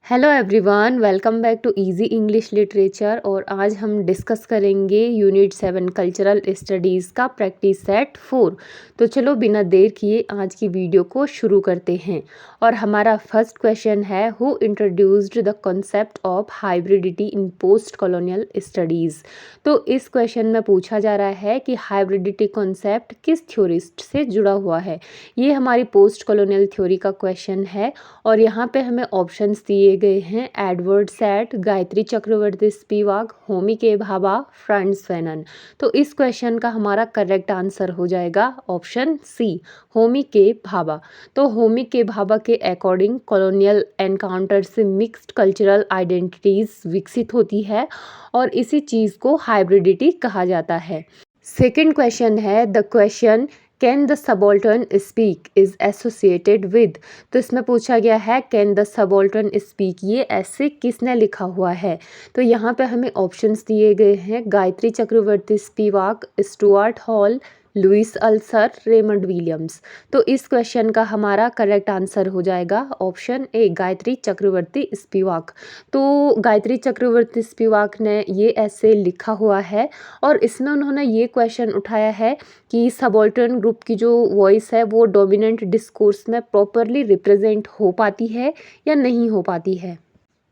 Hello everyone, welcome back to easy English literature. और आज हम डिस्कस करेंगे यूनिट 7 कल्चरल स्टडीज़ का प्रैक्टिस सेट 4। तो चलो बिना देर किए आज की वीडियो को शुरू करते हैं। और हमारा फर्स्ट क्वेश्चन है, who introduced the concept of hybridity in post colonial studies. तो इस क्वेश्चन में पूछा जा रहा है कि हाइब्रिडिटी कॉन्सेप्ट किस थ्योरिस्ट से जुड़ा हुआ है। ये हमारी पोस्ट कॉलोनियल थ्योरी का क्वेश्चन है। और यहाँ पे हमें ऑप्शंस दिए गए हैं, Edward Said, Gayatri Chakravorty Spivak, Homi के भाभा, फ्रांस फैनन। तो इस क्वेश्चन का हमारा करेक्ट आंसर हो जाएगा ऑप्शन सी, होमी के भाभा। तो होमी के भाभा के अकॉर्डिंग कॉलोनियल एनकाउंटर से मिक्स्ड कल्चरल आइडेंटिटीज विकसित होती है और इसी चीज़ को हाइब्रिडिटी कहा जाता है। सेकेंड क्वेश्चन है, the question can the subaltern speak is associated with. तो इसमें पूछा गया है कैन द सबॉल्टर्न स्पीक, ये ऐसे किसने लिखा हुआ है। तो यहाँ पे हमें ऑप्शंस दिए गए हैं, Gayatri Chakravorty Spivak, Stuart Hall, Louis Althusser, Raymond Williams. तो इस क्वेश्चन का हमारा करेक्ट आंसर हो जाएगा option A, Gayatri Chakravorty Spivak. तो गायत्री चक्रवर्ती स्पिवाक ने ये ऐसे लिखा हुआ है और इसमें उन्होंने ये क्वेश्चन उठाया है कि सबॉल्टर्न ग्रुप की जो वॉइस है वो डोमिनेंट डिस्कोर्स में प्रॉपरली रिप्रेजेंट हो पाती है या नहीं हो पाती है।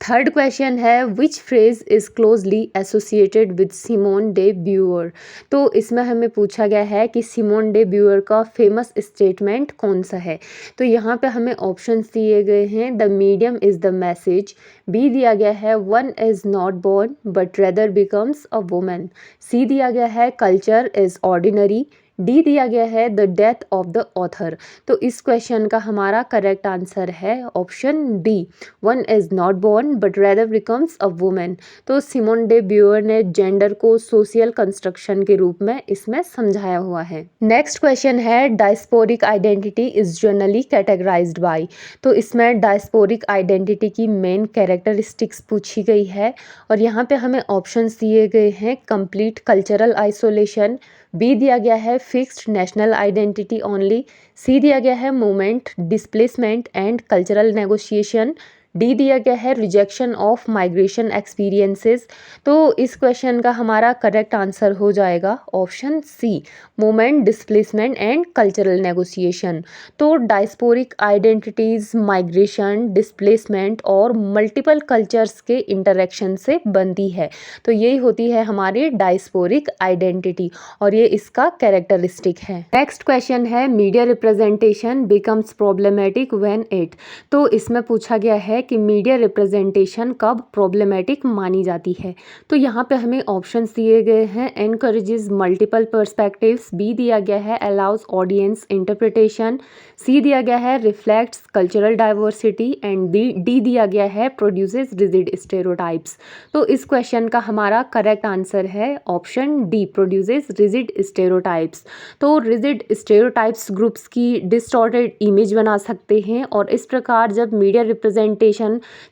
थर्ड क्वेश्चन है, which phrase is closely associated with Simone de Beauvoir. तो इसमें हमें पूछा गया है कि सिमोन डे ब्यूअर का फेमस स्टेटमेंट कौन सा है। तो यहाँ पे हमें ऑप्शंस दिए गए हैं, the medium is the message, B दिया गया है one is not born but rather becomes a women, C दिया गया है कल्चर इज़ ऑर्डिनरी, डी दिया गया है the death of the author. तो इस क्वेश्चन का हमारा करेक्ट आंसर है option D, one is not born but rather becomes a women. तो सिमोन डे ब्यूअर ने जेंडर को सोशल कंस्ट्रक्शन के रूप में इसमें समझाया हुआ है। नेक्स्ट क्वेश्चन है, diasporic identity is generally categorized by. तो इसमें डायस्पोरिक आइडेंटिटी की मेन कैरेक्टरिस्टिक्स पूछी गई है और यहाँ पे हमें ऑप्शंस दिए गए हैं, कंप्लीट कल्चरल आइसोलेशन, बी दिया गया है फिक्स्ड नेशनल आइडेंटिटी ओनली, सी दिया गया है movement, displacement and cultural negotiation, D दिया गया है रिजेक्शन ऑफ माइग्रेशन एक्सपीरियंसेस। तो इस क्वेश्चन का हमारा करेक्ट आंसर हो जाएगा option C, movement, displacement and cultural negotiation. तो डायस्पोरिक आइडेंटिटीज़ माइग्रेशन, डिस्प्लेसमेंट और मल्टीपल कल्चर्स के इंटरेक्शन से बनती है। तो यही होती है हमारी डायस्पोरिक आइडेंटिटी और ये इसका कैरेक्टरिस्टिक है। नेक्स्ट क्वेश्चन है, media representation becomes problematic when it. तो इसमें पूछा गया है कि मीडिया रिप्रेजेंटेशन कब प्रॉब्लमेटिक मानी जाती है। तो यहाँ पे हमें ऑप्शंस दिए गए हैं, एनकरेजेस मल्टीपल पर्सपेक्टिव्स, बी दिया गया है अलाउज ऑडियंस इंटरप्रिटेशन, सी दिया गया है reflects cultural diversity and D दिया गया है प्रोड्यूसेस रिजिड स्टेरियोटाइप्स। तो इस क्वेश्चन का हमारा करेक्ट आंसर है option D, produces rigid stereotypes. तो रिजिड स्टेरियोटाइप्स ग्रुप्स की डिस्टॉर्टेड इमेज बना सकते हैं और इस प्रकार जब मीडिया रिप्रेजेंटेशन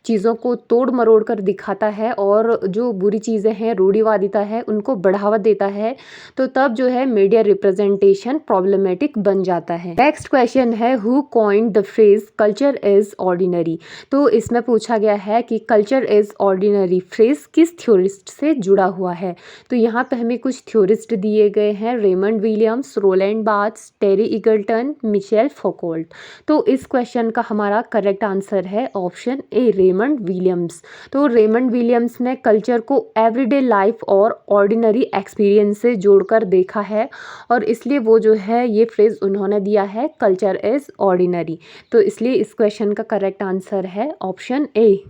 चीज़ों को तोड़ मरोड़ कर दिखाता है और जो बुरी चीज़ें हैं, रूढ़िवादिता है, उनको बढ़ावा देता है, तो तब जो है मीडिया रिप्रेजेंटेशन प्रॉब्लमेटिक बन जाता है। नेक्स्ट क्वेश्चन है, who coined the phrase culture is ordinary. तो इसमें पूछा गया है कि कल्चर इज ऑर्डिनरी फ्रेज किस थ्योरिस्ट से जुड़ा हुआ है। तो यहाँ पे हमें कुछ थ्योरिस्ट दिए गए हैं, रेमंड विलियम्स, रोलैंड बार्थ्स, टेरी ईगल्टन, मिशेल फौकॉल्ट। तो इस क्वेश्चन का हमारा करेक्ट आंसर है ऑप्शन ए, रेमंड विलियम्स। तो रेमंड विलियम्स ने कल्चर को एवरीडे लाइफ और ऑर्डिनरी एक्सपीरियंस से जोड़कर देखा है और इसलिए वो जो है ये फ्रेज उन्होंने दिया है कल्चर इज ऑर्डिनरी। तो इसलिए इस क्वेश्चन का करेक्ट आंसर है ऑप्शन ए।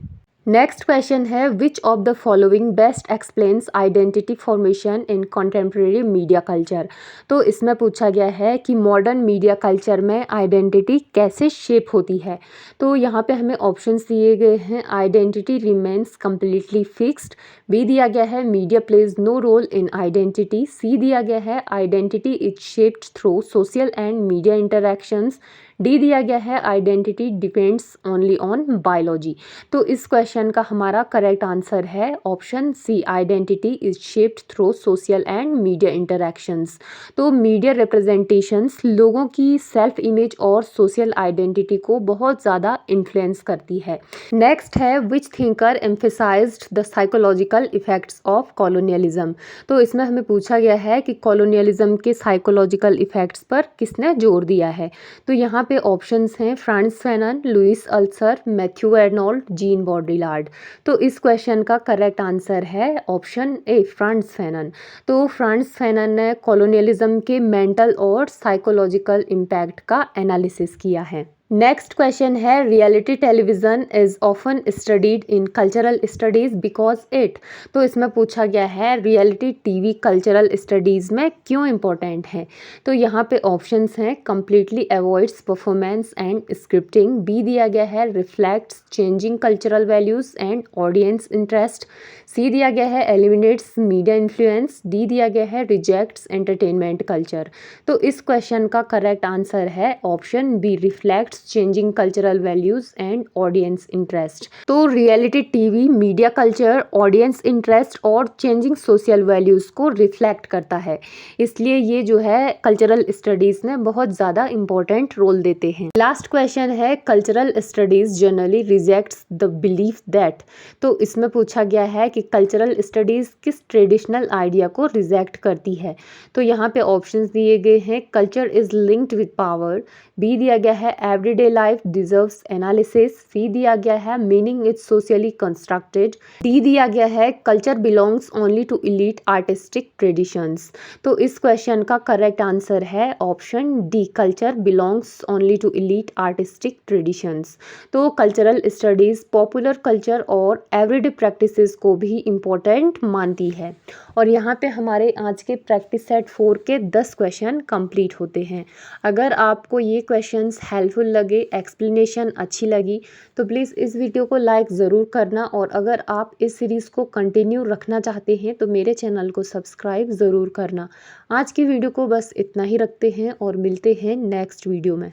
नेक्स्ट क्वेश्चन है, which of the following best explains identity formation in contemporary media culture. तो इसमें पूछा गया है कि मॉडर्न मीडिया कल्चर में आइडेंटिटी कैसे शेप होती है। तो यहाँ पे हमें ऑप्शंस दिए गए हैं, identity remains completely fixed, B दिया गया है media plays no role in identity, C दिया गया है identity is shaped through social and media interactions, D दिया गया है identity depends only on biology. तो इस क्वेश्चन का हमारा करेक्ट आंसर है option C, identity is shaped through social and media interactions. तो मीडिया रिप्रेजेंटेशंस लोगों की सेल्फ इमेज और सोशल आइडेंटिटी को बहुत ज़्यादा इन्फ्लुएंस करती है। नेक्स्ट है which thinker emphasized the psychological effects of colonialism. तो इसमें हमें पूछा गया है कि कॉलोनियलिज्म के साइकोलॉजिकल इफेक्ट्स पर किसने जोर दिया है। तो यहाँ पे ऑप्शंस हैं Frantz Fanon, Louis Althusser, Matthew Arnold, Jean Baudrillard. तो इस क्वेश्चन का करेक्ट आंसर है ऑप्शन ए, फ्रांस फैनन। तो फ्रांस फैनन ने कॉलोनियलिज्म के मेंटल और साइकोलॉजिकल इम्पैक्ट का एनालिसिस किया है। नेक्स्ट क्वेश्चन है reality television is often studied in cultural studies because it. तो इसमें पूछा गया है रियलिटी टीवी कल्चरल स्टडीज़ में क्यों इम्पोर्टेंट है। तो यहाँ पे ऑप्शंस हैं completely avoids performance and scripting, B दिया गया है reflects changing cultural values and audience interest, C दिया गया है एलिमिनेट्स मीडिया इन्फ्लुएंस, डी दिया गया है रिजेक्ट्स एंटरटेनमेंट कल्चर। तो इस क्वेश्चन का करेक्ट आंसर है option B, reflects changing cultural values and audience interest. तो reality TV media culture, audience interest और चेंजिंग सोशल वैल्यूज को रिफ्लेक्ट करता है, इसलिए ये जो है कल्चरल स्टडीज में बहुत ज़्यादा इंपॉर्टेंट रोल देते हैं। लास्ट क्वेश्चन है cultural studies generally rejects the belief that. तो इसमें पूछा गया है कि कल्चरल स्टडीज किस ट्रेडिशनल आइडिया को रिजेक्ट करती है। तो यहाँ पे ऑप्शंस दिए गए हैं culture is linked with power, B दिया गया है everyday life deserves analysis, C दिया गया है meaning is socially constructed, D दिया गया है culture belongs only to elite artistic traditions. तो इस क्वेश्चन का करेक्ट आंसर है option D, culture belongs only to elite artistic traditions. तो कल्चरल स्टडीज़ पॉपुलर कल्चर और एवरीडे प्रैक्टिसेस को भी इम्पोर्टेंट मानती है। और यहाँ पे हमारे आज के प्रैक्टिस सेट 4 के 10 क्वेश्चन कंप्लीट होते हैं। अगर आपको ये क्वेश्चंस हेल्पफुल लगे, एक्सप्लेनेशन अच्छी लगी, तो प्लीज़ इस वीडियो को लाइक ज़रूर करना। और अगर आप इस सीरीज़ को कंटिन्यू रखना चाहते हैं तो मेरे चैनल को सब्सक्राइब ज़रूर करना। आज की वीडियो को बस इतना ही रखते हैं और मिलते हैं नेक्स्ट वीडियो में।